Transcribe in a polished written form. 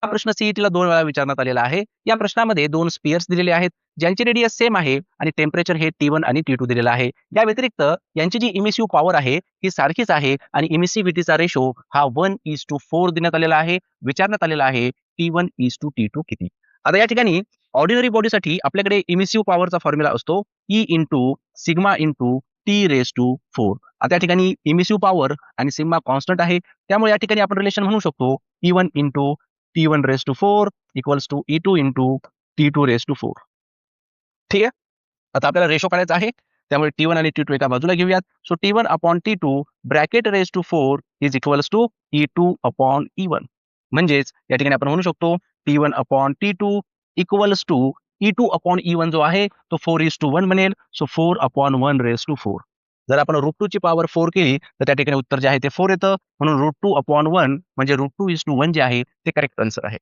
हा प्रश्न सीईटीला 2 वेळा विचारण्यात आलेला आहे. या प्रश्नामध्ये 2 स्पियर्स दिलेले आहेत, ज्यांची रेडियस सेम आहे आणि टेम्परेचर हे T1 आणि T2 दिलेलं आहे. या व्यतिरिक्त यांची जी इमिसिव्ह पॉवर आहे, ही सारखीच आहे आणि इमिसिव्हिटीचा रेशो हा 1:4 देण्यात आलेला आहे. विचारण्यात आलेला आहे T1:T2 किती? आता या ठिकाणी ऑर्डिनरी बॉडीसाठी आपल्याकडे इमिसिव्ह पॉवरचा फॉर्म्युला असतो E into sigma into T⁴. आता या ठिकाणी इमिसिव्ह पॉवर आणि सिग्मा कॉन्स्टंट आहे. त्यामुळे या ठिकाणी आपण रिलेशन म्हणू शकतो E1 into T1⁴ equals to E2 into T2⁴. ठीक आहे. आता आपल्याला रेशो काढायचा आहे. त्यामुळे T1 आणि T2 एका बाजूला घेऊयात. So T1/T2 bracket raise to 4 is equals to E2/E1. म्हणजेच या ठिकाणी आपण म्हणू शकतो T1/T2 इक्वल्स टू E2/E1 जो आहे तो 4:1 बनेल. सो 4/1⁴. जर आपण √2 ची पॉवर 4 केली तर त्या ठिकाणी उत्तर जे आहे ते 4 येतं. म्हणून √2/1 म्हणजे √2:1 जे आहे ते करेक्ट आन्सर आहे.